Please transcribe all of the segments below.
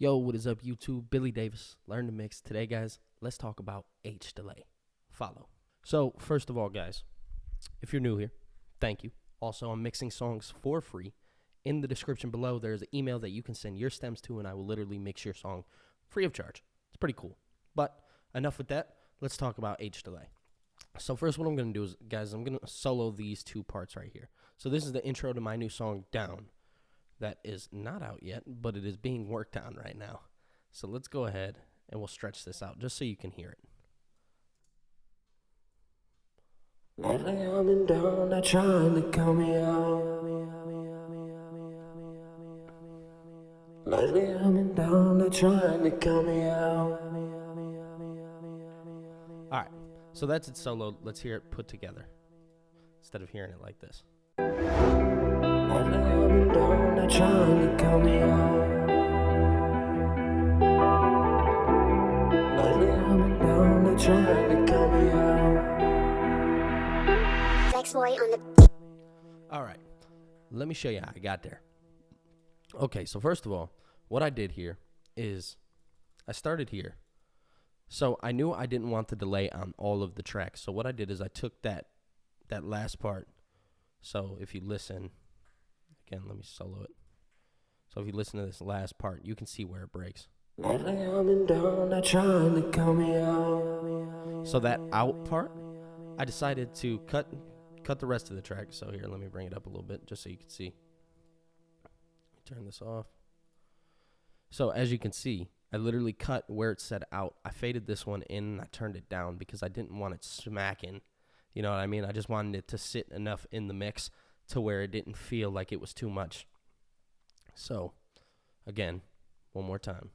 Yo, what is up, YouTube? Billy Davis, Learn to Mix. Today, guys, let's talk about H delay. Follow. So, first of all, guys, if you're new here, thank you. Also, I'm mixing songs for free. In the description below, there's an email that you can send your stems to, and I will literally mix your song free of charge. It's pretty cool. But enough with that. Let's talk about H delay. So first, what I'm going to do is, guys, I'm going to solo these two parts right here. So this is the intro to my new song, Down. That is not out yet, but it is being worked on right now. So let's go ahead and we'll stretch this out just so you can hear it. Lately I've been down, they're trying to call me out. Lately I've been down, they're trying to call me out. All right, so that's it solo. Let's hear it put together instead of hearing it like this. Lately I've been down, they're trying to call me out. Lately I've been down, they're trying to call me out. Boy on the. All right, let me show you how I got there. Okay, so first of all, what I did here is I started here. So I knew I didn't want the delay on all of the tracks. So what I did is I took that last part. So if you listen, again, let me solo it. So if you listen to this last part, you can see where it breaks. Lately I've been down, they're trying to call me out. So that out part, I decided to cut the rest of the track. So here, let me bring it up a little bit just so you can see. Turn this off. So as you can see, I literally cut where it said out. I faded this one in and I turned it down because I didn't want it smacking. You know what I mean? I just wanted it to sit enough in the mix to where it didn't feel like it was too much. So, again, one more time.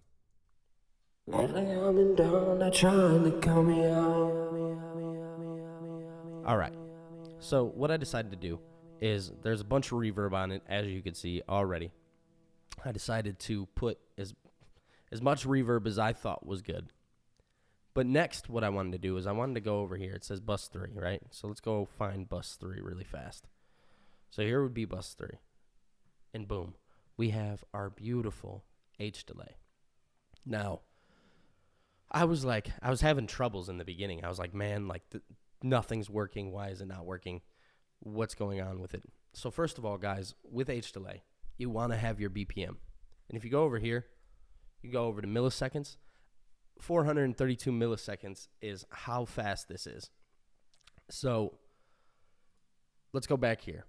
Lately I've been down, they're trying to call me out. All right. So what I decided to do is there's a bunch of reverb on it, as you can see already. I decided to put as much reverb as I thought was good. But next, what I wanted to do is I wanted to go over here. It says bus 3, right? So let's go find bus 3 really fast. So here would be bus 3. And boom, we have our beautiful H delay. Now, I was having troubles in the beginning. I was like, man, nothing's working. Why is it not working? What's going on with it? So first of all, guys, with H delay, you want to have your BPM. And if you go over here, you go over to milliseconds. 432 milliseconds is how fast this is. So let's go back here.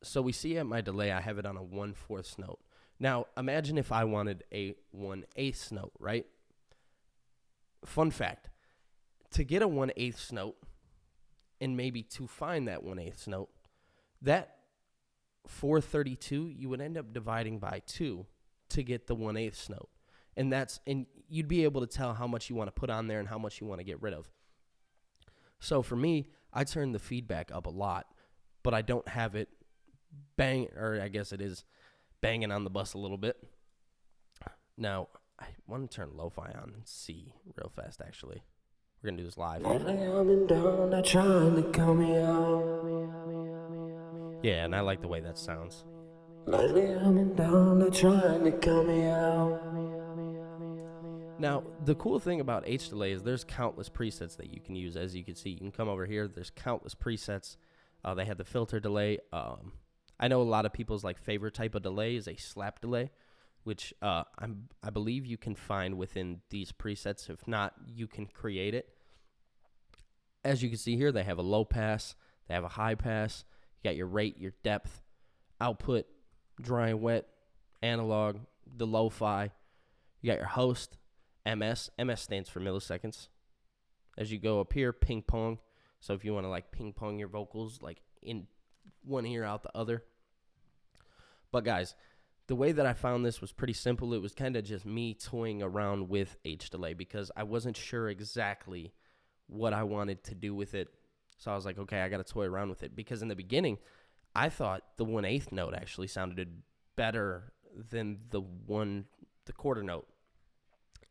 So we see at my delay, I have it on a 1/4 note. Now, imagine if I wanted a 1/8 note, right? Fun fact, to get a 1/8 note, and maybe to find that 1/8 note, that 432, you would end up dividing by 2 to get the 1/8 note. And you'd be able to tell how much you want to put on there and how much you want to get rid of. So for me, I turn the feedback up a lot, but I don't have it I guess it is banging on the bus a little bit. Now, I want to turn lo-fi on and see real fast, actually. We're going to do this live. Lately I've been down, they're trying to call me out. Yeah, and I like the way that sounds. Lately I've been down, they're trying to call me out. Now, the cool thing about H delay is there's countless presets that you can use. As you can see, you can come over here. There's countless presets. They have the filter delay. I know a lot of people's favorite type of delay is a slap delay, which I believe you can find within these presets. If not, you can create it. As you can see here, they have a low pass. They have a high pass. You got your rate, your depth, output, dry and wet, analog, the lo-fi. You got your host, MS. MS stands for milliseconds. As you go up here, ping pong. So if you want to ping pong your vocals in one ear out the other. But guys, the way that I found this was pretty simple. It was kind of just me toying around with H delay because I wasn't sure exactly what I wanted to do with it. So I was like, okay, I got to toy around with it because in the beginning, I thought the 1/8 note actually sounded better than the quarter note.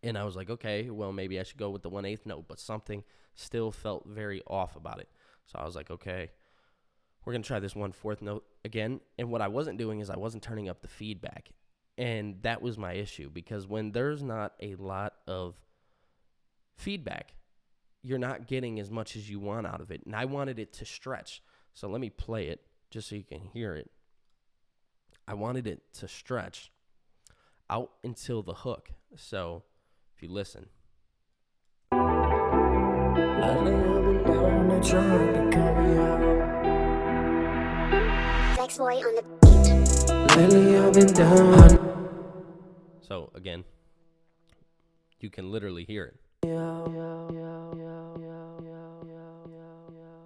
And I was like, okay, well, maybe I should go with the 1/8 note, but something still felt very off about it. So I was like, okay, we're going to try this 1/4 note again. And what I wasn't doing is I wasn't turning up the feedback. And that was my issue, because when there's not a lot of feedback, you're not getting as much as you want out of it. And I wanted it to stretch. So let me play it just so you can hear it. I wanted it to stretch out until the hook. So if you listen. Lately I've been down there trying to come out. Sex boy on the beat. Lately I've been down. So again, you can literally hear it.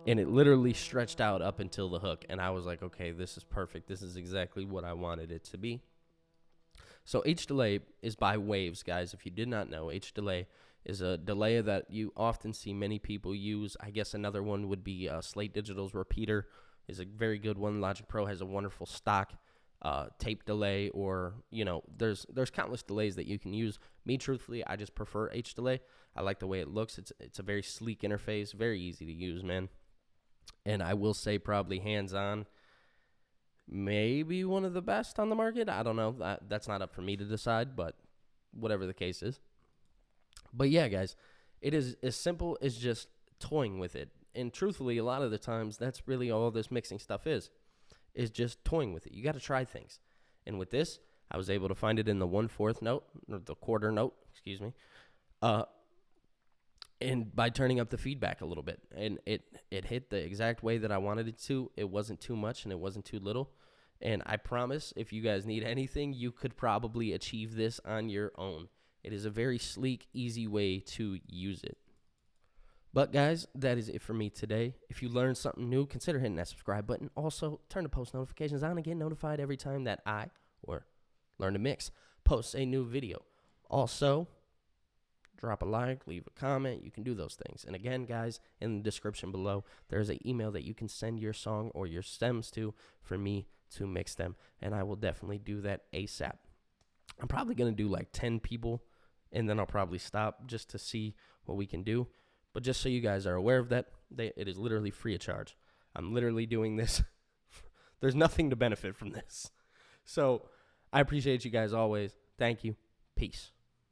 And it literally stretched out up until the hook. And I was like, okay, this is perfect. This is exactly what I wanted it to be. So H delay is by waves, guys. If you did not know, H delay is a delay that you often see many people use. I guess another one would be Slate Digital's repeater is a very good one. Logic Pro has a wonderful stock tape delay, or, you know, there's countless delays that you can use. Me, truthfully, I just prefer H delay. I like the way it looks. It's a very sleek interface, very easy to use, man. And I will say, probably hands-on, maybe one of the best on the market. I don't know. That's not up for me to decide, but whatever the case is. But yeah, guys, it is as simple as just toying with it. And truthfully, a lot of the times, that's really all this mixing stuff is just toying with it. You got to try things. And with this, I was able to find it in the 1/4 note, or the quarter note, excuse me. And by turning up the feedback a little bit, and it hit the exact way that I wanted it to. It wasn't too much and it wasn't too little. And I promise, if you guys need anything, you could probably achieve this on your own. It is a very sleek, easy way to use it. But guys, that is it for me today. If you learned something new, consider hitting that subscribe button. Also, turn the post notifications on and get notified every time that I, or Learn to Mix, posts a new video. Also, drop a like, leave a comment. You can do those things. And again, guys, in the description below, there's an email that you can send your song or your stems to for me to mix them. And I will definitely do that ASAP. I'm probably going to do like 10 people, and then I'll probably stop just to see what we can do. But just so you guys are aware of that, it is literally free of charge. I'm literally doing this. There's nothing to benefit from this. So I appreciate you guys always. Thank you. Peace.